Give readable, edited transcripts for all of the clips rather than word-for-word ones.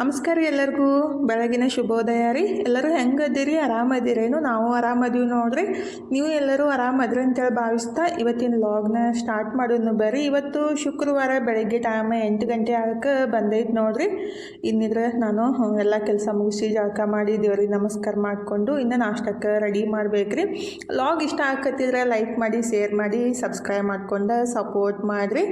ನಮಸ್ಕಾರ ಎಲ್ಲರಿಗೂ ಬೆಳಗಿನ ಶುಭೋದಯ ರೀ. ಎಲ್ಲರೂ ಹೆಂಗದಿರಿ? ಆರಾಮದಿರೇನು? ನಾವು ಆರಾಮದೀವಿ ನೋಡ್ರಿ. ನೀವು ಎಲ್ಲರೂ ಆರಾಮದ್ರಿ ಅಂತೇಳಿ ಭಾವಿಸ್ತಾ ಇವತ್ತಿನ ಲಾಗ್ನ ಸ್ಟಾರ್ಟ್ ಮಾಡೋದು ಬರ್ರಿ. ಇವತ್ತು ಶುಕ್ರವಾರ ಬೆಳಗ್ಗೆ ಟೈಮ್ 8 ಗಂಟೆ ಆಗಕ್ಕೆ ಬಂದೈತೆ ನೋಡ್ರಿ. ಇನ್ನಿದ್ರೆ ನಾನು ಎಲ್ಲ ಕೆಲಸ ಮುಗಿಸಿ ಜಳಕ ಮಾಡಿ ದೇವ್ರಿಗೆ ನಮಸ್ಕಾರ ಮಾಡಿಕೊಂಡು ಇನ್ನು ನಾಷ್ಟಕ್ಕೆ ರೆಡಿ ಮಾಡ್ಬೇಕ್ರಿ. ಲಾಗ್ ಇಷ್ಟ ಆಗತ್ತಿದ್ರೆ ಲೈಕ್ ಮಾಡಿ, ಶೇರ್ ಮಾಡಿ, ಸಬ್ಸ್ಕ್ರೈಬ್ ಮಾಡ್ಕೊಂಡು ಸಪೋರ್ಟ್ ಮಾಡಿರಿ.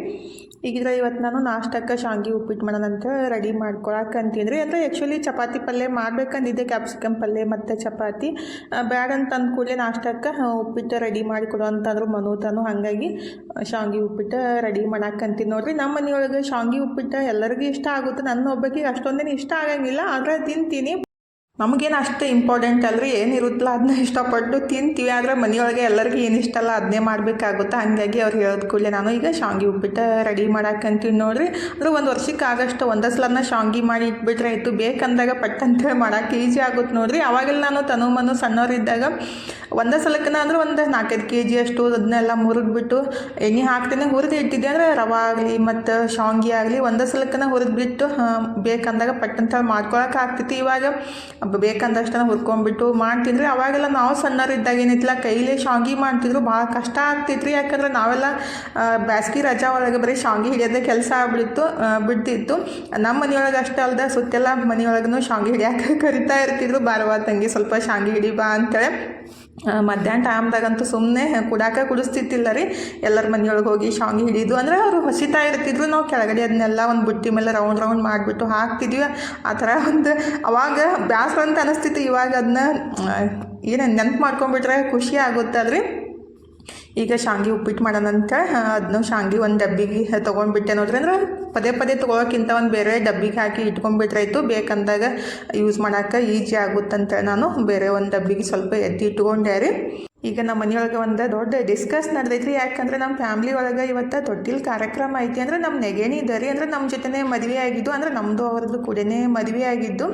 ಈಗಿದ್ರೆ ಇವತ್ತು ನಾನು ನಾಷ್ಟಕ್ಕೆ ಶಾವಿಗೆ ಉಪ್ಪಿಟ್ಟು ಮಾಡೋಣಂತ ರೆಡಿ ಮಾಡ್ಕೊಳಕ್ಕೆ ಅಂತಿದ್ರಿ. ಅಂದರೆ ಆ್ಯಕ್ಚುಲಿ ಚಪಾತಿ ಪಲ್ಯ ಮಾಡ್ಬೇಕಂದಿದ್ದೆ, ಕ್ಯಾಪ್ಸಿಕಮ್ ಪಲ್ಯ ಮತ್ತು ಚಪಾತಿ ಬ್ಯಾಡ ಅಂತ ಅಂದ ಕೂಡಲೇ ನಾಷ್ಟಕ್ಕೆ ಉಪ್ಪಿಟ್ಟು ರೆಡಿ ಮಾಡಿಕೊಡು ಅಂತಂದ್ರು ಮನೋತನು. ಹಾಗಾಗಿ ಶಾವಿಗೆ ಉಪ್ಪಿಟ್ಟು ರೆಡಿ ಮಾಡಾಕಂತೀನಿ ನೋಡ್ರಿ. ನಮ್ಮ ಮನೆಯೊಳಗೆ ಶಾವಿಗೆ ಉಪ್ಪಿಟ್ಟು ಎಲ್ಲರಿಗೂ ಇಷ್ಟ ಆಗುತ್ತೆ. ನನ್ನ ಒಬ್ಬಕ್ಕೆ ಅಷ್ಟೊಂದೇನು ಇಷ್ಟ ಆಗಂಗಿಲ್ಲ, ಆದರೆ ತಿಂತೀನಿ. ನಮಗೇನು ಅಷ್ಟು ಇಂಪಾರ್ಟೆಂಟ್ ಅಲ್ರಿ, ಏನಿರುತ್ತಲ್ಲ ಅದನ್ನ ಇಷ್ಟಪಟ್ಟು ತಿಂತೀವಿ. ಆದರೆ ಮನೆಯೊಳಗೆ ಎಲ್ಲರಿಗೂ ಏನು ಇಷ್ಟ ಅಲ್ಲ ಅದನ್ನೇ ಮಾಡಬೇಕಾಗುತ್ತೆ. ಹಾಗಾಗಿ ಅವ್ರು ಹೇಳಿದ ಕೂಡಲೇ ನಾನು ಈಗ ಶಾವಿಗೆ ಉಪ್ಪಿಟ್ಟು ರೆಡಿ ಮಾಡಾಕಂತೀನಿ ನೋಡ್ರಿ. ಅಂದರೆ ಒಂದು ವರ್ಷಕ್ಕೆ ಆಗಷ್ಟು ಒಂದೇ ಸಲನ ಶಾವಿಗೆ ಮಾಡಿ ಇಟ್ಬಿಟ್ರೆ ಆಯಿತು, ಬೇಕಂದಾಗ ಪಟ್ಟಂತೇಳಿ ಮಾಡೋಕೆ ಈಸಿ ಆಗುತ್ತೆ ನೋಡ್ರಿ. ಅವಾಗೆಲ್ಲ ನಾನು ತನು ಸಣ್ಣವರಿದ್ದಾಗ ಒಂದೇ ಸಲಕ್ಕನ ಅಂದ್ರೆ ಒಂದು 4-5 kg ಅಷ್ಟು ಅದನ್ನೆಲ್ಲ ಮುರಿದ್ಬಿಟ್ಟು ಎಣ್ಣೆ ಹಾಕ್ತೇನೆ ಹುರಿದು ಇಟ್ಟಿದ್ದೆ. ಅಂದರೆ ರವೆ ಆಗಲಿ ಮತ್ತು ಶಾವಿಗೆ ಆಗಲಿ ಒಂದೇ ಸಲಕ್ಕನ ಹುರಿದ್ಬಿಟ್ಟು ಬೇಕಂದಾಗ ಪಟ್ಟಂತೇಳಿ ಮಾಡ್ಕೊಳಕ್ಕೆ ಆಗ್ತೈತಿ. ಇವಾಗ ಬೇಕಂದಷ್ಟನ್ನು ಹುರ್ಕೊಂಡ್ಬಿಟ್ಟು ಮಾಡ್ತಿದ್ರಿ. ಅವಾಗೆಲ್ಲ ನಾವು ಸಣ್ಣವರಿದ್ದಾಗ ಏನಿತ್ತಲ್ಲ ಕೈಲೇ ಶಾವಿಗೆ ಮಾಡ್ತಿದ್ರು, ಭಾಳ ಕಷ್ಟ ಆಗ್ತಿತ್ತು. ಯಾಕಂದ್ರೆ ನಾವೆಲ್ಲ ಬ್ಯಾಸ್ಗಿ ರಜಾ ಒಳಗೆ ಬರೀ ಶಾವಿಗೆ ಹಿಡಿಯೋದೇ ಕೆಲಸ ಬಿಡ್ತಿತ್ತು. ನಮ್ಮ ಮನೆಯೊಳಗೆ ಅಷ್ಟೇ ಅಲ್ಲದೆ ಸುತ್ತೆಲ್ಲ ಮನೆಯೊಳಗೂ ಶಾವಿಗೆ ಹಿಡಿಯೋಕೆ ಕರಿತಾ ಇರ್ತಿದ್ರು, ಬಾರವಾ ತಂಗಿ ಸ್ವಲ್ಪ ಶಾವಿಗೆ ಹಿಡಿ ಬಾ ಅಂತೇಳಿ. ಮಧ್ಯಾಹ್ನ ಟೈಮ್ದಾಗಂತೂ ಸುಮ್ಮನೆ ಕುಡಿಸ್ತಿತ್ತಿಲ್ಲ ರೀ. ಎಲ್ಲರ ಮನೆಯೊಳಗೆ ಹೋಗಿ ಶಾವಿಗೆ ಹಿಡಿದು ಅಂದರೆ ಅವರು ಹೊಸಿತಾ ಇರ್ತಿದ್ರು. ನಾವು ಕೆಳಗಡೆ ಅದನ್ನೆಲ್ಲ ಒಂದು ಬುಟ್ಟಿ ಮೇಲೆ ರೌಂಡ್ ಮಾಡಿಬಿಟ್ಟು ಹಾಕ್ತಿದ್ವಿ. ಆ ಥರ ಒಂದು ಅವಾಗ ಬ್ಯಾಸರ ಅಂತ ಅನಿಸ್ತಿತ್ತು. ಇವಾಗ ಅದನ್ನ ಏನು ನೆನಪು ಮಾಡ್ಕೊಂಡ್ಬಿಟ್ರೆ ಖುಷಿ ಆಗುತ್ತಲ್ರಿ. ಈಗ ಶಾವಿಗೆ ಉಪ್ಪಿಟ್ಟು ಮಾಡೋಣಂತ ಅದನ್ನು ಶಾವಿಗೆ ಒಂದು ಡಬ್ಬಿಗೆ ತೊಗೊಂಡ್ಬಿಟ್ಟೆ ನೋಡ್ರಿ. ಅಂದ್ರೆ ಪದೇ ತೊಗೊಳಕ್ಕಿಂತ ಒಂದು ಬೇರೆ ಡಬ್ಬಿಗೆ ಹಾಕಿ ಇಟ್ಕೊಂಡ್ಬಿಟ್ರಾಯ್ತು, ಬೇಕಂದಾಗ ಯೂಸ್ ಮಾಡೋಕೆ ಈಜಿ ಆಗುತ್ತಂತ ನಾನು ಬೇರೆ ಒಂದು ಡಬ್ಬಿಗೆ ಸ್ವಲ್ಪ ಎತ್ತಿ ಇಟ್ಕೊಂಡೆ ರೀ. ಈಗ ನಮ್ಮ ಮನೆಯೊಳಗೆ ಒಂದು ದೊಡ್ಡ ಡಿಸ್ಕಸ್ ನಡೆದೈತ್ರಿ. ಯಾಕಂದರೆ ನಮ್ಮ ಫ್ಯಾಮ್ಲಿ ಒಳಗೆ ಇವತ್ತು ತೊಟ್ಟಿಲ್ ಕಾರ್ಯಕ್ರಮ ಐತಿ. ಅಂದರೆ ನಮ್ಮ ನೆಗೆನಿ ಇದ್ದಾರೆ, ಅಂದರೆ ನಮ್ಮ ಜೊತೆನೇ ಮದುವೆ ಆಗಿದ್ದು, ಅಂದರೆ ನಮ್ಮದು ಅವ್ರದ್ದು ಕೂಡನೇ ಮದುವೆ ಆಗಿದ್ದು.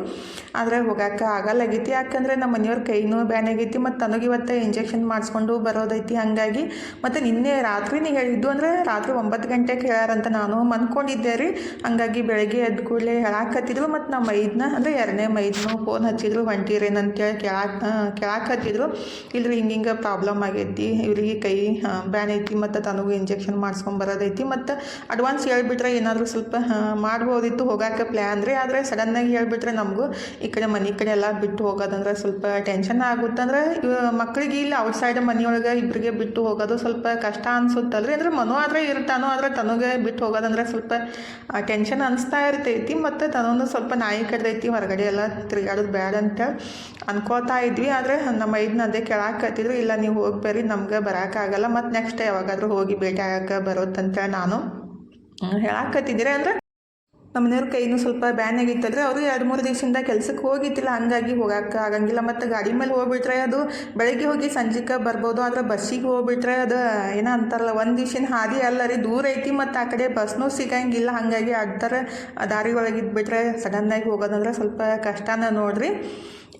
ಆದರೆ ಹೋಗೋಕೆ ಆಗಲ್ಲಾಗೈತಿ. ಯಾಕಂದರೆ ನಮ್ಮ ಮನೆಯವ್ರ ಕೈನೂ ಬ್ಯಾನ್ ಆಗೈತಿ ಮತ್ತು ನನಗೆ ಇವತ್ತು ಇಂಜೆಕ್ಷನ್ ಮಾಡಿಸ್ಕೊಂಡು ಬರೋದೈತಿ. ಹಾಗಾಗಿ ಮತ್ತು ನಿನ್ನೆ ರಾತ್ರಿನೇ ಹೇಳಿದ್ದು, ಅಂದರೆ ರಾತ್ರಿ 9 ಗಂಟೆಗೆ ಹೇಳ್ಯಾರಂತ ನಾನು ಅಂದ್ಕೊಂಡಿದ್ದೆ ರೀ. ಹಾಗಾಗಿ ಬೆಳಗ್ಗೆ ಎದ್ದು ಕೂಡಲೇ ಹೇಳಾಕತ್ತಿದ್ರು. ಮತ್ತು ನಮ್ಮ ಮೈದನ್ನ ಅಂದರೆ 2ನೇ ಮೈದನು ಫೋನ್ ಹಚ್ಚಿದ್ರು, ಹೊಂಟಿರೇನಂತೇಳಿ ಕೇಳಾಕತ್ತಿದ್ರು. ಇಲ್ರಿ ಹಿಂಗೆ ಪ್ರಾಬ್ಲಮ್ ಆಗೈತಿ, ಇವ್ರಿಗೆ ಕೈ ಬ್ಯಾನ್ ಐತಿ ಮತ್ತು ತನಗೂ ಇಂಜೆಕ್ಷನ್ ಮಾಡಿಸ್ಕೊಂಡು ಬರೋದೈತಿ, ಮತ್ತು ಅಡ್ವಾನ್ಸ್ ಹೇಳ್ಬಿಟ್ರೆ ಏನಾದರೂ ಸ್ವಲ್ಪ ಮಾಡ್ಬೋದಿತ್ತು ಹೋಗೋಕೆ ಪ್ಲ್ಯಾನ್ ರೀ. ಆದರೆ ಸಡನ್ನಾಗಿ ಹೇಳ್ಬಿಟ್ರೆ ನಮಗೂ ಈ ಕಡೆ ಮನೆ ಕಡೆ ಎಲ್ಲ ಬಿಟ್ಟು ಹೋಗೋದಂದ್ರೆ ಸ್ವಲ್ಪ ಟೆನ್ಷನ್ ಆಗುತ್ತೆ. ಅಂದರೆ ಮಕ್ಕಳಿಗೆ ಇಲ್ಲಿ ಔಟ್ಸೈಡ್ ಮನೆಯೊಳಗೆ ಇಬ್ಬರಿಗೆ ಬಿಟ್ಟು ಹೋಗೋದು ಸ್ವಲ್ಪ ಕಷ್ಟ ಅನ್ಸುತ್ತಲ್ರಿ. ಅಂದರೆ ಮನೋ ಆದರೆ ಇರ್ತಾನೋ, ಆದರೆ ತನಗೆ ಬಿಟ್ಟು ಹೋಗೋದಂದ್ರೆ ಸ್ವಲ್ಪ ಟೆನ್ಷನ್ ಅನಿಸ್ತಾ ಇರ್ತೈತಿ. ಮತ್ತು ತನೂ ಸ್ವಲ್ಪ ನಾಯಿ ಕಡ್ದೈತಿ, ಹೊರಗಡೆ ಎಲ್ಲ ತಿರುಗಾಡೋದು ಬ್ಯಾಡ ಅಂತ ಅನ್ಕೋತಾ ಇದ್ವಿ. ಆದರೆ ನಮ್ಮ ಐದನ್ನ ಅದೇ ಕೇಳಾಕತ್ತಿದ್ರು, ಇಲ್ಲ ನೀವು ಹೋಗ್ಬೇರಿ, ನಮ್ಗೆ ಬರೋಕ್ಕಾಗಲ್ಲ, ಮತ್ತು ನೆಕ್ಸ್ಟ್ ಯಾವಾಗಾದರೂ ಹೋಗಿ ಭೇಟಿ ಆಗಕ್ಕೆ ಬರೋದಂತೇಳಿ ನಾನು ಹೇಳಾಕತ್ತಿದ್ದೀರಿ. ಅಂದರೆ ನಮ್ಮ ಮನೆಯವ್ರ ಕೈನೂ ಸ್ವಲ್ಪ ಬ್ಯಾನ್ ಆಗಿತ್ತಲ್ರಿ. ಅವರು 2-3 ದಿವಸದಿಂದ ಕೆಲ್ಸಕ್ಕೆ ಹೋಗಿದ್ದಿಲ್ಲ, ಹಂಗಾಗಿ ಹೋಗೋಕೆ ಆಗಂಗಿಲ್ಲ. ಮತ್ತು ಗಾಡಿ ಮೇಲೆ ಹೋಗ್ಬಿಟ್ರೆ ಅದು ಬೆಳಗ್ಗೆ ಹೋಗಿ ಸಂಜೆಗೆ ಬರ್ಬೋದು. ಆದರೆ ಬಸ್ಸಿಗೆ ಹೋಗ್ಬಿಟ್ರೆ ಅದು ಏನೋ ಅಂತಾರಲ್ಲ, ಒಂದು ದಿವ್ಸಿನ ಹಾದಿ ಅಲ್ಲ ರೀ, ದೂರ ಐತಿ. ಮತ್ತು ಆ ಕಡೆ ಬಸ್ನೂ ಸಿಗಂಗಿಲ್ಲ. ಹಾಗಾಗಿ ಅಡ್ಡರ ದಾರಿ ಒಳಗೆ ಇದ್ಬಿಟ್ರೆ ಸಡನ್ನಾಗಿ ಹೋಗೋದಂದ್ರೆ ಸ್ವಲ್ಪ ಕಷ್ಟನ ನೋಡ್ರಿ.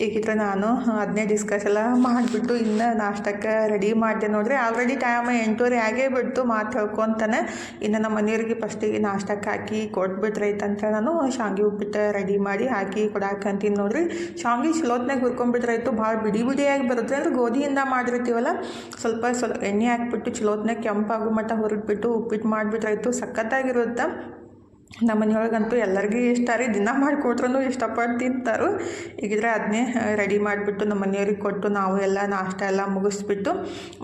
ಈಗಿದ್ರೆ ನಾನು ಅದನ್ನೇ ಡಿಸ್ಕಸ್ ಎಲ್ಲ ಮಾಡಿಬಿಟ್ಟು ಇನ್ನು ನಾಷ್ಟಕ್ಕೆ ರೆಡಿ ಮಾಡಿದೆ ನೋಡ್ರಿ. ಆಲ್ರೆಡಿ ಟೈಮ್ 8:30 ಆಗೇ ಬಿಡ್ತು ಮಾತು ಹೇಳ್ಕೊತಾನೆ. ಇನ್ನು ನಮ್ಮ ಮನೆಯವರಿಗೆ ಫಸ್ಟಿಗೆ ನಾಷ್ಟಕ್ಕೆ ಹಾಕಿ ಕೊಟ್ಬಿಟ್ರೈತಂತ ನಾನು ಶಾವಿಗೆ ಉಪ್ಪಿಟ್ಟು ರೆಡಿ ಮಾಡಿ ಹಾಕಿ ಕೊಡಾಕಂತೀನಿ ನೋಡ್ರಿ. ಶಾವಿಗೆ ಚಲೋತ್ನಾಗ ಹುರ್ಕೊಂಡ್ಬಿಟ್ರಾಯ್ತು, ಭಾಳ ಬಿಡಿಯಾಗಿ ಬರುತ್ತೆ. ಅಂದರೆ ಗೋಧಿಯಿಂದ ಮಾಡಿರ್ತೀವಲ್ಲ, ಸ್ವಲ್ಪ ಎಣ್ಣೆ ಹಾಕ್ಬಿಟ್ಟು ಚಲೋತ್ನಾಗ ಕೆಂಪಾಗೋ ಮಟ್ಟ ಹುರಿದ್ಬಿಟ್ಟು ಉಪ್ಪಿಟ್ಟು ಮಾಡಿಬಿಟ್ರಾಯ್ತು, ಸಖತ್ತಾಗಿರುತ್ತೆ. ನಮ್ಮ ಮನೆಯೊಳಗಂತೂ ಎಲ್ಲರಿಗೂ ಇಷ್ಟ ರೀ, ದಿನ ಮಾಡಿಕೊಟ್ರೂ ಇಷ್ಟಪಟ್ಟು ತಿಂತಾರೆ. ಈಗಿದ್ರೆ ಅದನ್ನೇ ರೆಡಿ ಮಾಡಿಬಿಟ್ಟು ನಮ್ಮ ಮನೆಯವ್ರಿಗೆ ಕೊಟ್ಟು ನಾವು ಎಲ್ಲ ನಾಷ್ಟ ಎಲ್ಲ ಮುಗಿಸ್ಬಿಟ್ಟು,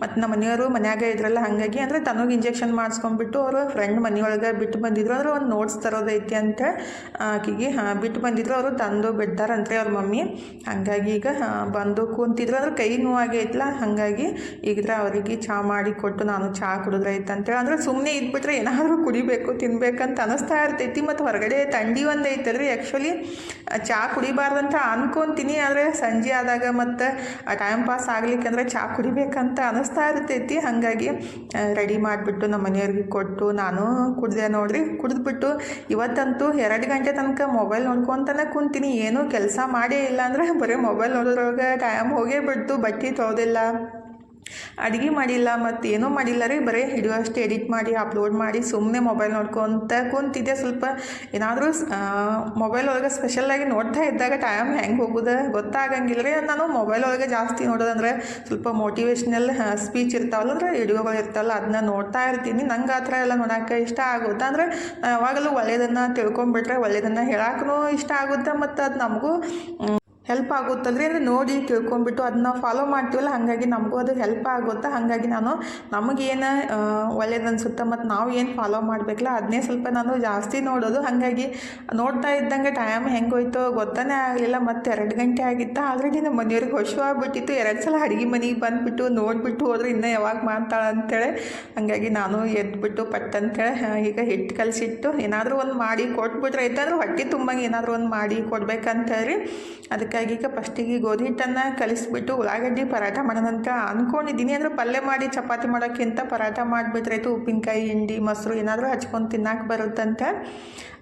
ಮತ್ತು ನಮ್ಮ ಮನೆಯವರು ಮನ್ಯಾಗ ಇದ್ರಲ್ಲ, ಹಾಗಾಗಿ ಅಂದರೆ ತನಗೆ ಇಂಜೆಕ್ಷನ್ ಮಾಡಿಸ್ಕೊಂಡ್ಬಿಟ್ಟು ಅವರು ಫ್ರೆಂಡ್ ಮನೆಯೊಳಗೆ ಬಿಟ್ಟು ಬಂದಿದ್ರು. ಅಂದರೆ ಒಂದು ನೋಟ್ಸ್ ತರೋದೈತಿ ಅಂತ ಆಕಿಗೆ ಬಿಟ್ಟು ಬಂದಿದ್ರು. ಅವರು ತಂದು ಬಿಡ್ತಾರಂತ್ರಿ ಅವ್ರ ಮಮ್ಮಿ. ಹಾಗಾಗಿ ಈಗ ಬಂದು ಕೂತಿದ್ರು. ಅಂದ್ರೆ ಕೈ ನೋವಾಗೈತಲ್ಲ, ಹಾಗಾಗಿ ಈಗಿದ್ರೆ ಅವರಿಗೆ ಚಹಾ ಮಾಡಿ ಕೊಟ್ಟು ನಾನು ಚಹಾ ಕುಡಿದ್ರೈತೆ ಅಂತೇಳಿ. ಅಂದರೆ ಸುಮ್ಮನೆ ಇದ್ಬಿಟ್ರೆ ಏನಾದರೂ ಕುಡಿಬೇಕು ತಿನ್ಬೇಕಂತ ಅನ್ನಿಸ್ತಾ ಇರ್ತೈತಿ. ಮತ್ತು ಹೊರಗಡೆ ಥಂಡಿ ಒಂದು ಐತಲ್ರಿ. ಆ್ಯಕ್ಚುಲಿ ಚಹಾ ಕುಡಿಬಾರ್ದಂತ ಅನ್ಕೊತೀನಿ, ಆದರೆ ಸಂಜೆ ಆದಾಗ ಮತ್ತು ಟೈಮ್ ಪಾಸ್ ಆಗ್ಲಿಕ್ಕೆ ಅಂದರೆ ಚಹಾ ಕುಡಿಬೇಕಂತ ಅನ್ನಿಸ್ತಾ ಇರ್ತೈತಿ. ಹಾಗಾಗಿ ರೆಡಿ ಮಾಡಿಬಿಟ್ಟು ನಮ್ಮ ಮನೆಯವ್ರಿಗೆ ಕೊಟ್ಟು ನಾನು ಕುಡಿದೆ ನೋಡ್ರಿ. ಕುಡಿದ್ಬಿಟ್ಟು ಇವತ್ತಂತೂ 2 ಗಂಟೆ ತನಕ ಮೊಬೈಲ್ ನೋಡ್ಕೊತಾನೆ ಕುಂತೀನಿ, ಏನೂ ಕೆಲಸ ಮಾಡೇ ಇಲ್ಲ. ಅಂದರೆ ಬರೀ ಮೊಬೈಲ್ ನೋಡೋದ್ರೊಳಗೆ ಟೈಮ್ ಹೋಗೇ ಬಿಡ್ತು. ಬಟ್ಟೆ ತೊಳೆದಿಲ್ಲ, ಅಡುಗೆ ಮಾಡಿಲ್ಲ ಮತ್ತು ಏನೂ ಮಾಡಿಲ್ಲ ರೀ, ಬರೀ ವಿಡಿಯೋ ಅಷ್ಟೇ ಎಡಿಟ್ ಮಾಡಿ ಅಪ್ಲೋಡ್ ಮಾಡಿ ಸುಮ್ಮನೆ ಮೊಬೈಲ್ ನೋಡ್ಕೊತ ಕುಂತಿದ್ದೆ. ಸ್ವಲ್ಪ ಏನಾದರೂ ಮೊಬೈಲ್ ಒಳಗೆ ಸ್ಪೆಷಲಾಗಿ ನೋಡ್ತಾ ಇದ್ದಾಗ ಟೈಮ್ ಹೆಂಗೆ ಹೋಗೋದು ಗೊತ್ತಾಗಂಗಿಲ್ಲ ರೀ. ನಾನು ಮೊಬೈಲ್ ಒಳಗೆ ಜಾಸ್ತಿ ನೋಡೋದಂದ್ರೆ ಸ್ವಲ್ಪ ಮೋಟಿವೇಶ್ನಲ್ ಸ್ಪೀಚ್ ಇರ್ತಾವಲ್ಲ, ಅಂದ್ರೆ ವಿಡಿಯೋಗಳು ಇರ್ತಾವಲ್ಲ, ಅದನ್ನ ನೋಡ್ತಾ ಇರ್ತೀನಿ. ನಂಗೆ ಆ ಥರ ಎಲ್ಲ ನೋಡೋಕೆ ಇಷ್ಟ ಆಗುತ್ತೆ. ಅಂದರೆ ಯಾವಾಗಲೂ ಒಳ್ಳೆಯದನ್ನು ತಿಳ್ಕೊಂಬಿಟ್ರೆ ಒಳ್ಳೆಯದನ್ನು ಹೇಳಕ್ಕೂ ಇಷ್ಟ ಆಗುತ್ತೆ, ಮತ್ತು ಅದು ನಮಗೂ ಹೆಲ್ಪ್ ಆಗುತ್ತಲ್ರಿ. ಅಂದರೆ ನೋಡಿ ತಿಳ್ಕೊಂಬಿಟ್ಟು ಅದನ್ನ ಫಾಲೋ ಮಾಡ್ತೀವಲ್ಲ, ಹಾಗಾಗಿ ನಮಗೂ ಅದು ಹೆಲ್ಪ್ ಆಗುತ್ತೆ. ಹಾಗಾಗಿ ನಾನು ನಮಗೇನು ಒಳ್ಳೇದು ಅನಿಸುತ್ತೆ ಮತ್ತು ನಾವು ಏನು ಫಾಲೋ ಮಾಡಬೇಕಲ್ಲ ಅದನ್ನೇ ಸ್ವಲ್ಪ ನಾನು ಜಾಸ್ತಿ ನೋಡೋದು. ಹಾಗಾಗಿ ನೋಡ್ತಾ ಇದ್ದಂಗೆ ಟೈಮ್ ಹೆಂಗೆ ಹೋಯ್ತೋ ಗೊತ್ತನೇ ಆಗಲಿಲ್ಲ. ಮತ್ತು 2 ಗಂಟೆ ಆಗಿತ್ತು. ಆಲ್ರೆಡಿ ನಮ್ಮ ಮನೆಯವ್ರಿಗೆ ಹಸಿವಾಗ್ಬಿಟ್ಟಿತ್ತು. 2 ಸಲ ಅಡುಗೆ ಮನೆಗೆ ಬಂದುಬಿಟ್ಟು ನೋಡಿಬಿಟ್ಟು ಹೋದ್ರೆ ಇನ್ನೂ ಯಾವಾಗ ಮಾಡ್ತಾಳೆ ಅಂಥೇಳಿ. ಹಾಗಾಗಿ ನಾನು ಎದ್ಬಿಟ್ಟು ಪಟ್ ಅಂತೇಳಿ ಈಗ ಹಿಟ್ಟು ಕಲಸಿಟ್ಟು ಏನಾದರೂ ಒಂದು ಮಾಡಿ ಕೊಟ್ಬಿಟ್ರೆ ಆಯ್ತು. ಅಂದ್ರೆ ಹೊಟ್ಟೆ ತುಂಬಂಗೆ ಏನಾದರೂ ಒಂದು ಮಾಡಿ ಕೊಡ್ಬೇಕಂತೇಳಿ ಅದಕ್ಕಾಗಿ ಈಗ ಫಸ್ಟಿಗೆ ಗೋಧಿ ಹಿಟ್ಟನ್ನು ಕಲಿಸ್ಬಿಟ್ಟು ಉಳ್ಳಾಗಡ್ಡಿ ಪರಾಟ ಮಾಡೋಣ ಅಂತ ಅಂದ್ಕೊಂಡಿದ್ದೀನಿ. ಅಂದರೆ ಪಲ್ಯ ಮಾಡಿ ಚಪಾತಿ ಮಾಡೋಕ್ಕಿಂತ ಪರಾಟ ಮಾಡಿಬಿಟ್ರಾಯ್ತು. ಉಪ್ಪಿನಕಾಯಿ, ಹಿಂಡಿ, ಮೊಸರು ಏನಾದರೂ ಹಚ್ಕೊಂಡು ತಿನ್ನಕ್ಕೆ ಬರುತ್ತಂತೆ.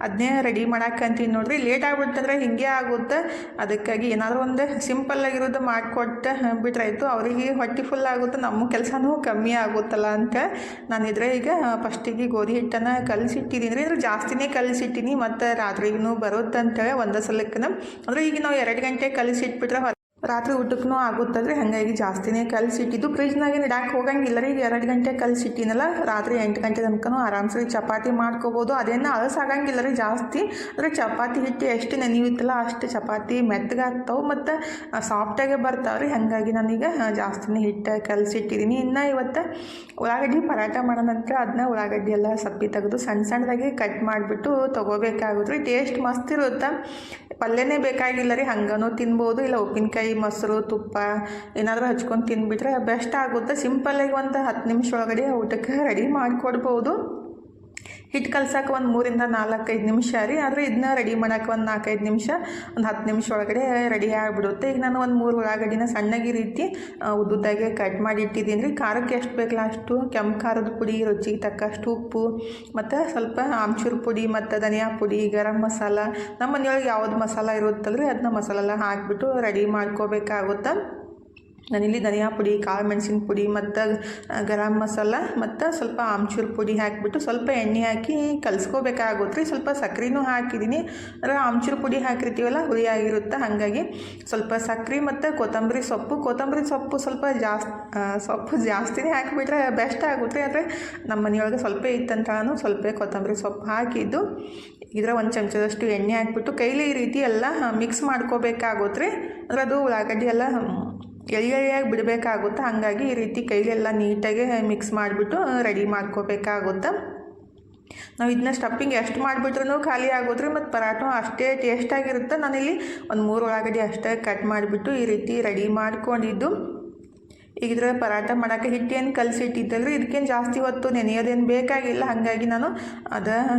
ಅದನ್ನೇ ರೆಡಿ ಮಾಡಕ್ಕಂತೀನಿ ನೋಡ್ರಿ. ಲೇಟ್ ಆಗ್ಬಿಡ್ತಂದ್ರೆ ಹಿಂಗೆ ಆಗುತ್ತೆ. ಅದಕ್ಕಾಗಿ ಏನಾದರೂ ಒಂದು ಸಿಂಪಲ್ಲಾಗಿರೋದು ಮಾಡಿಕೊಟ್ಟು ಬಿಟ್ರಾಯ್ತು. ಅವರಿಗೆ ಹೊಟ್ಟೆ ಫುಲ್ ಆಗುತ್ತೆ, ನಮ್ಮ ಕೆಲಸನೂ ಕಮ್ಮಿ ಆಗುತ್ತಲ್ಲ ಅಂತ ನಾನು ಇದ್ರೆ ಈಗ ಫಸ್ಟಿಗೆ ಗೋಧಿ ಹಿಟ್ಟನ್ನು ಕಲಿಸಿಟ್ಟಿದ್ದೀನಿ ರೀ. ಅಂದರೆ ಜಾಸ್ತಿನೇ ಕಲಿಸಿಟ್ಟಿನಿ, ಮತ್ತು ರಾತ್ರಿಗೂ ಬರುತ್ತಂತೇಳಿ ಒಂದೇ ಸಲಕ್ಕೆ. ಅಂದರೆ ಈಗ ನಾವು 2 ಗಂಟೆ ಕಲಿಸಿಟ್ಬಿಟ್ರೆ ರಾತ್ರಿ ಊಟಕ್ಕೂ ಆಗುತ್ತಲ್ರಿ. ಹಾಗಾಗಿ ಜಾಸ್ತಿನೇ ಕಲಿಸಿಟ್ಟಿದ್ದು. ಫ್ರಿಜ್ನಾಗೆ ಇಡಕ್ಕೆ ಹೋಗಂಗಿಲ್ಲ ರೀ. ಈಗ 2 ಗಂಟೆ ಕಲಿಸಿಟ್ಟಿನಲ್ಲ, ರಾತ್ರಿ 8 ಗಂಟೆ ತನಕನೂ ಆರಾಮ್ಸರಿ ಚಪಾತಿ ಮಾಡ್ಕೋಬೋದು. ಅದೇನು ಅಳಸಾಗಂಗಿಲ್ಲ ರೀ ಜಾಸ್ತಿ. ಅಂದರೆ ಚಪಾತಿ ಹಿಟ್ಟು ಎಷ್ಟು ನೆನೆಯುತ್ತಲ್ಲ ಅಷ್ಟು ಚಪಾತಿ ಮೆತ್ತಗಾಗ್ತಾವೆ ಮತ್ತು ಸಾಫ್ಟಾಗೆ ಬರ್ತಾವೆ ರೀ. ಹಾಗಾಗಿ ನಾನೀಗ ಜಾಸ್ತಿನೇ ಹಿಟ್ಟು ಕಲಿಸಿಟ್ಟಿದ್ದೀನಿ. ಇನ್ನು ಇವತ್ತು ಉಳ್ಳಾಗಡ್ಡಿ ಪರಾಟ ಮಾಡೋಣಂತ ಅದನ್ನ ಉಳ್ಳಾಗಡ್ಡಿ ಎಲ್ಲ ಸಪ್ಪಿ ತೆಗೆದು ಸಣ್ಣ ಸಣ್ಣದಾಗಿ ಕಟ್ ಮಾಡಿಬಿಟ್ಟು ತೊಗೋಬೇಕಾಗುತ್ತೆ ರೀ. ಟೇಸ್ಟ್ ಮಸ್ತ್ ಇರುತ್ತೆ. ಪಲ್ಯನೇ ಬೇಕಾಗಿಲ್ಲ ರೀ, ಹಂಗನೂ ತಿನ್ಬೋದು. ಇಲ್ಲ ಉಪ್ಪಿನಕಾಯಿ, ಮೊಸರು, ತುಪ್ಪ ಏನಾದರೂ ಹಚ್ಕೊಂಡು ತಿಂದುಬಿಟ್ರೆ ಬೆಸ್ಟ್ ಆಗುತ್ತೆ. ಸಿಂಪಲ್ಲಾಗಿ ಒಂದು 10 ನಿಮಿಷ ಒಳಗಡೆ ಊಟಕ್ಕೆ ರೆಡಿ ಮಾಡಿಕೊಡ್ಬೋದು. ಹಿಟ್ಟು ಕಲ್ಸಕ್ಕೆ ಒಂದು 3 ರಿಂದ 4-5 ನಿಮಿಷ ರೀ. ಆದರೆ ಇದನ್ನ ರೆಡಿ ಮಾಡೋಕೆ ಒಂದು 4-5 ನಿಮಿಷ, ಒಂದು 10 ನಿಮಿಷ ಒಳಗಡೆ ರೆಡಿ ಆಗಿಬಿಡುತ್ತೆ. ಈಗ ನಾನು ಒಂದು 3 ಉಳ್ಳಾಗಡ್ಡಿನ ಸಣ್ಣಗೆ ರೀತಿ ಉದ್ದುದ್ದಾಗೆ ಕಟ್ ಮಾಡಿ ಇಟ್ಟಿದ್ದೀನಿ ರೀ. ಖಾರಕ್ಕೆ ಎಷ್ಟು ಬೇಕಲ್ಲ ಅಷ್ಟು ಕೆಂಪು ಖಾರದ ಪುಡಿ, ರುಚಿಗೆ ತಕ್ಕಷ್ಟು ಉಪ್ಪು, ಮತ್ತು ಸ್ವಲ್ಪ ಆಮ್ಚೂರು ಪುಡಿ, ಮತ್ತು ಧನಿಯಾ ಪುಡಿ, ಗರಂ ಮಸಾಲ, ನಮ್ಮ ಮನೆಯೊಳಗೆ ಯಾವ್ದು ಮಸಾಲ ಇರುತ್ತಲ್ರಿ ಅದನ್ನ ಮಸಾಲೆಲ್ಲ ಹಾಕಿಬಿಟ್ಟು ರೆಡಿ ಮಾಡ್ಕೋಬೇಕಾಗುತ್ತೆ. ನಾನಿಲ್ಲಿ ಧನಿಯಾ ಪುಡಿ, ಕಾಳು ಮೆಣಸಿನ ಪುಡಿ, ಮತ್ತು ಗರಂ ಮಸಾಲ, ಮತ್ತು ಸ್ವಲ್ಪ ಆಮ್ಚೂರು ಪುಡಿ ಹಾಕಿಬಿಟ್ಟು ಸ್ವಲ್ಪ ಎಣ್ಣೆ ಹಾಕಿ ಕಲಿಸ್ಕೋಬೇಕಾಗುತ್ತೆ ರೀ. ಸ್ವಲ್ಪ ಸಕ್ಕರೆನೂ ಹಾಕಿದ್ದೀನಿ. ಅಂದರೆ ಆಮ್ಚೂರು ಪುಡಿ ಹಾಕಿರ್ತೀವಲ್ಲ ಹುಳಿಯಾಗಿರುತ್ತೆ. ಹಾಗಾಗಿ ಸ್ವಲ್ಪ ಸಕ್ಕರೆ ಮತ್ತು ಕೊತ್ತಂಬರಿ ಸೊಪ್ಪು ಸ್ವಲ್ಪ ಜಾಸ್ತಿನೇ ಹಾಕಿಬಿಟ್ರೆ ಬೆಸ್ಟ್ ಆಗುತ್ತೆ. ಆದರೆ ನಮ್ಮ ಮನೆಯೊಳಗೆ ಸ್ವಲ್ಪ ಇತ್ತಂತ ನಾನು ಸ್ವಲ್ಪ ಕೊತ್ತಂಬರಿ ಸೊಪ್ಪು ಹಾಕಿದ್ದು. ಇದರ 1 ಚಮಚದಷ್ಟು ಎಣ್ಣೆ ಹಾಕಿಬಿಟ್ಟು ಕೈಲಿ ಈ ರೀತಿ ಎಲ್ಲ ಮಿಕ್ಸ್ ಮಾಡ್ಕೋಬೇಕಾಗುತ್ತೆ ರೀ. ಅಂದರೆ ಅದು ಉಳ್ಳಾಗಡ್ಡಿ ಎಲ್ಲ ಎಳೆಯಾಗಿ ಬಿಡಬೇಕಾಗುತ್ತೆ. ಹಾಗಾಗಿ ಈ ರೀತಿ ಕೈಲೆಲ್ಲ ನೀಟಾಗಿ ಮಿಕ್ಸ್ ಮಾಡಿಬಿಟ್ಟು ರೆಡಿ ಮಾಡ್ಕೋಬೇಕಾಗುತ್ತೆ. ನಾವು ಇದನ್ನ ಸ್ಟಫಿಂಗ್ ಎಷ್ಟು ಮಾಡಿಬಿಟ್ರೂ ಖಾಲಿ ಆಗೋದ್ರಿ, ಮತ್ತು ಪರಾಟ ಅಷ್ಟೇ ಟೇಸ್ಟಾಗಿರುತ್ತೆ. ನಾನಿಲ್ಲಿ ಒಂದು 3 ಉಳ್ಳಾಗಡ್ಡಿ ಅಷ್ಟೇ ಕಟ್ ಮಾಡಿಬಿಟ್ಟು ಈ ರೀತಿ ರೆಡಿ ಮಾಡ್ಕೊಂಡಿದ್ದು. ಈಗ ಇದ್ರ ಪರಾಟ ಮಾಡೋಕ್ಕೆ ಹಿಟ್ಟೇನು ಕಲಸಿಟ್ಟಿದ್ದಲ್ರಿ, ಇದಕ್ಕೇನು ಜಾಸ್ತಿ ಹೊತ್ತು ನೆನೆಯೋದೇನು ಬೇಕಾಗಿಲ್ಲ. ಹಾಗಾಗಿ ನಾನು